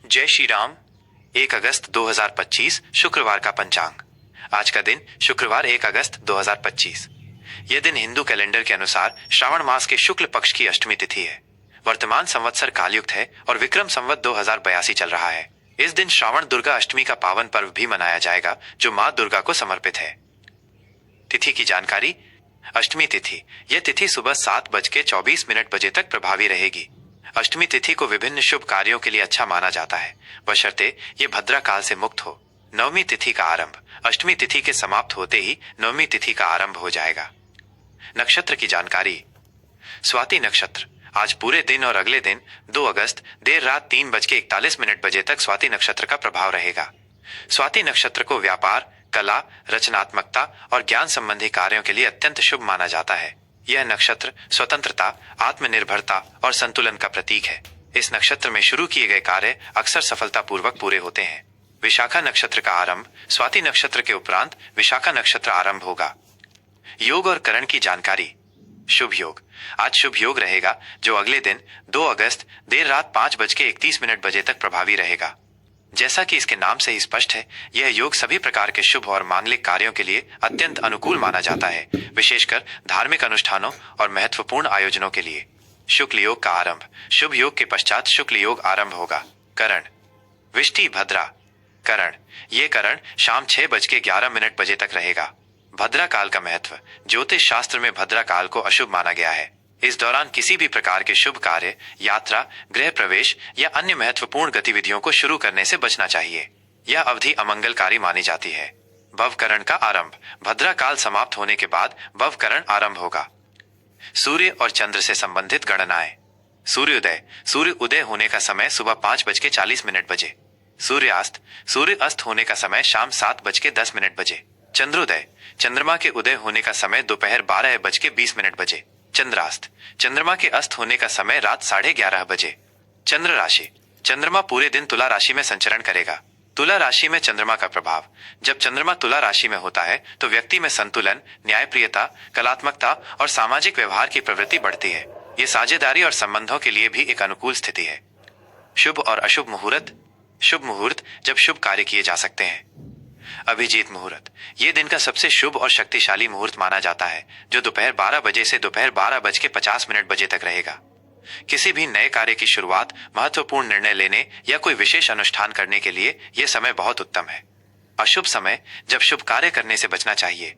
जय श्री राम। 1 अगस्त 2025 शुक्रवार का पंचांग। आज का दिन शुक्रवार 1 अगस्त 2025। यह दिन हिंदू कैलेंडर के अनुसार श्रावण मास के शुक्ल पक्ष की अष्टमी तिथि है। वर्तमान संवत्सर कालयुक्त है और विक्रम संवत 2082 चल रहा है। इस दिन श्रावण दुर्गा अष्टमी का पावन पर्व भी मनाया जाएगा जो माँ दुर्गा को समर्पित है। तिथि की जानकारी। अष्टमी तिथि। यह तिथि सुबह 7:24 बजे तक प्रभावी रहेगी। अष्टमी तिथि को विभिन्न शुभ कार्यों के लिए अच्छा माना जाता है, बशर्ते ये भद्रा काल से मुक्त हो। नवमी तिथि का आरंभ। अष्टमी तिथि के समाप्त होते ही नवमी तिथि का आरंभ हो जाएगा। नक्षत्र की जानकारी। स्वाति नक्षत्र। आज पूरे दिन और अगले दिन 2 अगस्त देर रात 3:41 बजे तक स्वाति नक्षत्र का प्रभाव रहेगा। स्वाति नक्षत्र को व्यापार, कला, रचनात्मकता और ज्ञान संबंधी कार्यों के लिए अत्यंत शुभ माना जाता है। यह नक्षत्र स्वतंत्रता, आत्मनिर्भरता और संतुलन का प्रतीक है। इस नक्षत्र में शुरू किए गए कार्य अक्सर सफलतापूर्वक पूरे होते हैं। विशाखा नक्षत्र का आरंभ। स्वाति नक्षत्र के उपरांत विशाखा नक्षत्र आरंभ होगा। योग और करण की जानकारी। शुभ योग। आज शुभ योग रहेगा जो अगले दिन 2 अगस्त देर रात 5:31 बजे तक प्रभावी रहेगा। जैसा कि इसके नाम से ही स्पष्ट है, यह योग सभी प्रकार के शुभ और मांगलिक कार्यों के लिए अत्यंत अनुकूल माना जाता है, विशेषकर धार्मिक अनुष्ठानों और महत्वपूर्ण आयोजनों के लिए। शुक्ल योग का आरंभ। शुभ योग के पश्चात शुक्ल योग आरंभ होगा। करण। विष्टि भद्रा करण। ये करण शाम 6:11 बजे तक रहेगा। भद्रा काल का महत्व। ज्योतिष शास्त्र में भद्रा काल को अशुभ माना गया है। इस दौरान किसी भी प्रकार के शुभ कार्य, यात्रा, गृह प्रवेश या अन्य महत्वपूर्ण गतिविधियों को शुरू करने से बचना चाहिए। यह अवधि अमंगलकारी मानी जाती है। भवकरण का आरंभ। भद्रा काल समाप्त होने के बाद भवकरण आरंभ होगा। सूर्य और चंद्र से संबंधित गणनाएं। सूर्योदय। सूर्य उदय होने का समय सुबह 5:40 बजे। सूर्यास्त। सूर्य अस्त होने का समय शाम 7:10 बजे। चंद्रोदय। चंद्रमा के उदय होने का समय दोपहर 12:20 बजे। चंद्रास्त। चंद्रमा के अस्त होने का समय रात 11:30 बजे। चंद्र राशि। चंद्रमा पूरे दिन तुला राशि में संचरण करेगा। तुला राशि में चंद्रमा का प्रभाव। जब चंद्रमा तुला राशि में होता है तो व्यक्ति में संतुलन, न्यायप्रियता, कलात्मकता और सामाजिक व्यवहार की प्रवृत्ति बढ़ती है। ये साझेदारी और संबंधों के लिए भी एक अनुकूल स्थिति है। शुभ और अशुभ मुहूर्त। शुभ मुहूर्त जब शुभ कार्य किए जा सकते हैं। अभिजीत मुहूर्त। ये दिन का सबसे शुभ और शक्तिशाली मुहूर्त माना जाता है, जो दोपहर 12 बजे से दोपहर 12:50 बजे तक रहेगा। किसी भी नए कार्य की शुरुआत, महत्वपूर्ण निर्णय लेने या कोई विशेष अनुष्ठान करने के लिए यह समय बहुत उत्तम है। अशुभ समय जब शुभ कार्य करने से बचना चाहिए।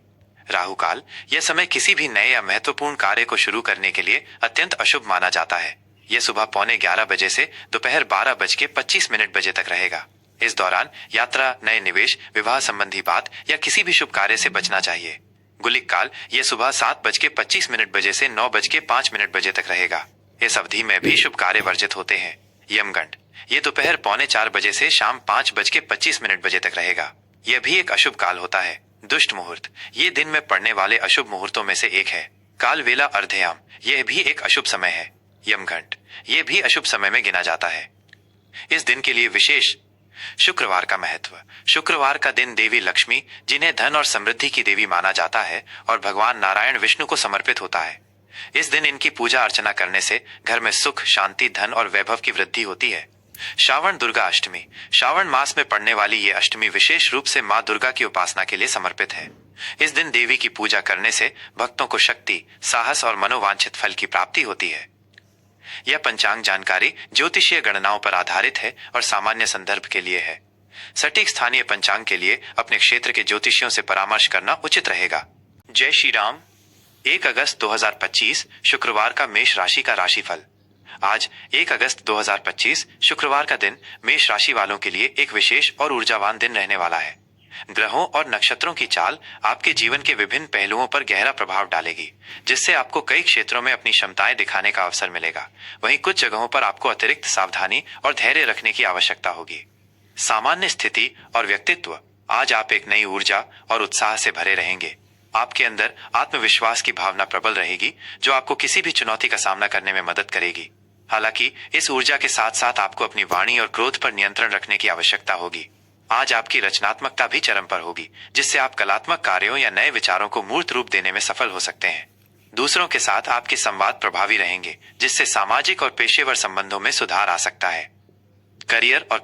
राहु काल। यह समय किसी भी नए या महत्वपूर्ण कार्य को शुरू करने के लिए अत्यंत अशुभ माना जाता है। यह सुबह 11:15 बजे से दोपहर 12:25 बजे तक रहेगा। इस दौरान यात्रा, नए निवेश, विवाह संबंधी बात या किसी भी शुभ कार्य से बचना चाहिए। गुलिक काल। यह सुबह 7:25 बजे से 9:05 बजे तक रहेगा। इस अवधि में भी शुभ कार्य वर्जित होते हैं। यमगंड। ये दोपहर 3:45 बजे से शाम 5:25 बजे तक रहेगा। यह भी एक अशुभ काल होता है। दुष्ट मुहूर्त। ये दिन में पड़ने वाले अशुभ मुहूर्तों में से एक है। काल वेला अर्धयाम। यह भी एक अशुभ समय है। यमघंट। ये भी अशुभ समय में गिना जाता है। इस दिन के लिए विशेष। शुक्रवार का महत्व। शुक्रवार का दिन देवी लक्ष्मी, जिन्हें धन और समृद्धि की देवी माना जाता है, और भगवान नारायण विष्णु को समर्पित होता है। इस दिन इनकी पूजा अर्चना करने से घर में सुख, शांति, धन और वैभव की वृद्धि होती है। श्रावण दुर्गा अष्टमी। श्रावण मास में पड़ने वाली ये अष्टमी विशेष रूप से माँ दुर्गा की उपासना के लिए समर्पित है। इस दिन देवी की पूजा करने से भक्तों को शक्ति, साहस और मनोवांछित फल की प्राप्ति होती है। यह पंचांग जानकारी ज्योतिषीय गणनाओं पर आधारित है और सामान्य संदर्भ के लिए है। सटीक स्थानीय पंचांग के लिए अपने क्षेत्र के ज्योतिषियों से परामर्श करना उचित रहेगा। जय श्री राम। 1 अगस्त 2025 शुक्रवार का मेष राशि का राशिफल। आज 1 अगस्त 2025 शुक्रवार का दिन मेष राशि वालों के लिए एक विशेष और ऊर्जावान दिन रहने वाला है। ग्रहों और नक्षत्रों की चाल आपके जीवन के विभिन्न पहलुओं पर गहरा प्रभाव डालेगी, जिससे आपको कई क्षेत्रों में अपनी क्षमताएं दिखाने का अवसर मिलेगा। वहीं कुछ जगहों पर आपको अतिरिक्त सावधानी और धैर्य रखने की आवश्यकता होगी। सामान्य स्थिति और व्यक्तित्व। आज आप एक नई ऊर्जा और उत्साह से भरे रहेंगे। आपके अंदर आत्मविश्वास की भावना प्रबल रहेगी, जो आपको किसी भी चुनौती का सामना करने में मदद करेगी। हालांकि इस ऊर्जा के साथ साथ आपको अपनी वाणी और क्रोध पर नियंत्रण रखने की आवश्यकता होगी। आज आपकी रचनात्मकता भी चरम पर होगी, जिससे आप कलात्मक कार्यों या नए विचारों को मूर्त रूप देने में सफल हो सकते हैं। दूसरों के साथ आपके संवाद प्रभावी रहेंगे, जिससे सामाजिक और पेशेवर संबंधों में सुधार आ सकता है। करियर और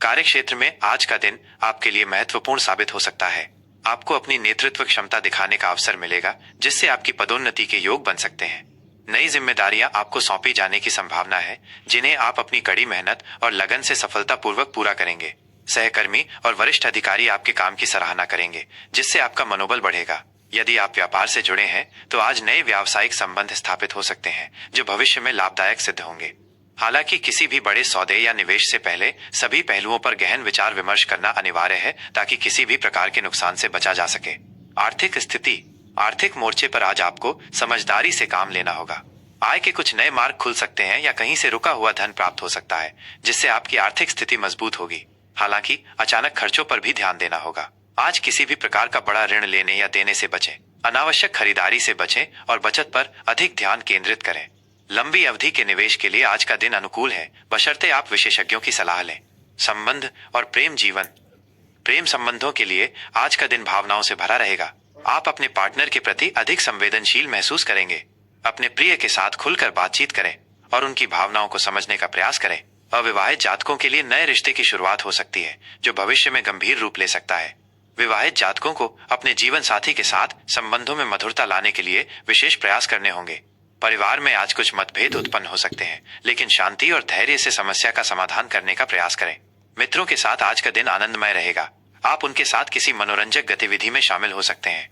कार्य क्षेत्र में आज का दिन आपके लिए महत्वपूर्ण साबित हो सकता है। आपको अपनी नेतृत्व क्षमता दिखाने का अवसर मिलेगा, जिससे आपकी पदोन्नति के योग बन सकते हैं। नई जिम्मेदारियां आपको सौंपी जाने की संभावना है, जिन्हें आप अपनी कड़ी मेहनत और लगन से सफलतापूर्वक पूरा करेंगे। सहकर्मी और वरिष्ठ अधिकारी आपके काम की सराहना करेंगे, जिससे आपका मनोबल बढ़ेगा। यदि आप व्यापार से जुड़े हैं तो आज नए व्यावसायिक संबंध स्थापित हो सकते हैं, जो भविष्य में लाभदायक सिद्ध होंगे। हालांकि किसी भी बड़े सौदे या निवेश से पहले सभी पहलुओं पर गहन विचार विमर्श करना अनिवार्य है, ताकि किसी भी प्रकार के नुकसान से बचा जा सके। आर्थिक स्थिति। आर्थिक मोर्चे पर आज आपको समझदारी से काम लेना होगा। आय के कुछ नए मार्ग खुल सकते हैं या कहीं से रुका हुआ धन प्राप्त हो सकता है, जिससे आपकी आर्थिक स्थिति मजबूत होगी। हालांकि अचानक खर्चों पर भी ध्यान देना होगा। आज किसी भी प्रकार का बड़ा ऋण लेने या देने से बचें। अनावश्यक खरीदारी से बचें और बचत पर अधिक ध्यान केंद्रित करें। लंबी अवधि के निवेश के लिए आज का दिन अनुकूल है, बशर्ते आप विशेषज्ञों की सलाह लें। संबंध और प्रेम जीवन। प्रेम संबंधों के लिए आज का दिन भावनाओं से भरा रहेगा। आप अपने पार्टनर के प्रति अधिक संवेदनशील महसूस करेंगे। अपने प्रिय के साथ खुलकर बातचीत करें और उनकी भावनाओं को समझने का प्रयास करें। अविवाहित जातकों के लिए नए रिश्ते की शुरुआत हो सकती है, जो भविष्य में गंभीर रूप ले सकता है। विवाहित जातकों को अपने जीवन साथी के साथ संबंधों में मधुरता लाने के लिए विशेष प्रयास करने होंगे। परिवार में आज कुछ मतभेद उत्पन्न हो सकते हैं, लेकिन शांति और धैर्य से समस्या का समाधान करने का प्रयास करें। मित्रों के साथ आज का दिन आनंदमय रहेगा। आप उनके साथ किसी मनोरंजक गतिविधि में शामिल हो सकते हैं।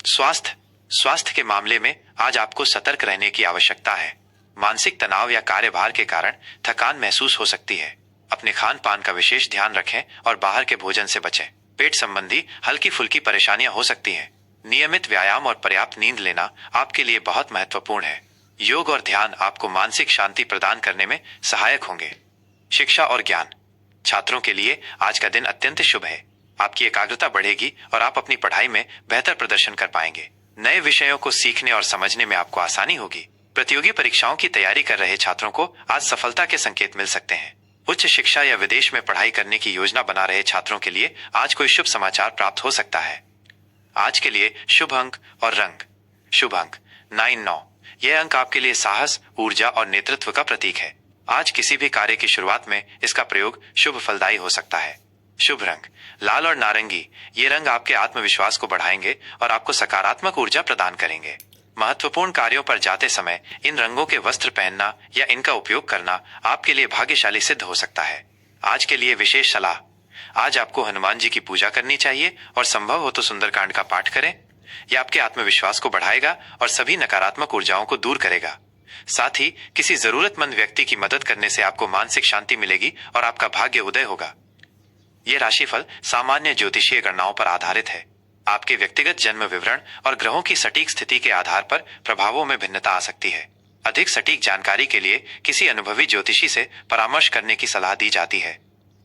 स्वास्थ्य के मामले में आज आपको सतर्क रहने की आवश्यकता है। मानसिक तनाव या कार्यभार के कारण थकान महसूस हो सकती है। अपने खान पान का विशेष ध्यान रखें और बाहर के भोजन से बचें। पेट संबंधी हल्की फुल्की परेशानियां हो सकती हैं। नियमित व्यायाम और पर्याप्त नींद लेना आपके लिए बहुत महत्वपूर्ण है। योग और ध्यान आपको मानसिक शांति प्रदान करने में सहायक होंगे। शिक्षा और ज्ञान। छात्रों के लिए आज का दिन अत्यंत शुभ है। आपकी एकाग्रता बढ़ेगी और आप अपनी पढ़ाई में बेहतर प्रदर्शन कर पाएंगे। नए विषयों को सीखने और समझने में आपको आसानी होगी। प्रतियोगी परीक्षाओं की तैयारी कर रहे छात्रों को आज सफलता के संकेत मिल सकते हैं। उच्च शिक्षा या विदेश में पढ़ाई करने की योजना बना रहे छात्रों के लिए आज कोई शुभ समाचार प्राप्त हो सकता है। आज के लिए शुभ अंक और रंग। शुभ अंक 9 यह अंक आपके लिए साहस, ऊर्जा और नेतृत्व का प्रतीक है। आज किसी भी कार्य की शुरुआत में इसका प्रयोग शुभ फलदायी हो सकता है। शुभ रंग लाल और नारंगी। ये रंग आपके आत्मविश्वास को बढ़ाएंगे और आपको सकारात्मक ऊर्जा प्रदान करेंगे। महत्वपूर्ण कार्यों पर जाते समय इन रंगों के वस्त्र पहनना या इनका उपयोग करना आपके लिए भाग्यशाली सिद्ध हो सकता है। आज के लिए विशेष सलाह। आज आपको हनुमान जी की पूजा करनी चाहिए और संभव हो तो सुंदरकांड का पाठ करें। यह आपके आत्मविश्वास को बढ़ाएगा और सभी नकारात्मक ऊर्जाओं को दूर करेगा। साथ ही किसी जरूरतमंद व्यक्ति की मदद करने से आपको मानसिक शांति मिलेगी और आपका भाग्य उदय होगा। ये राशिफल सामान्य ज्योतिषीय गणनाओं पर आधारित है। आपके व्यक्तिगत जन्म विवरण और ग्रहों की सटीक स्थिति के आधार पर प्रभावों में भिन्नता आ सकती है। अधिक सटीक जानकारी के लिए किसी अनुभवी ज्योतिषी से परामर्श करने की सलाह दी जाती है।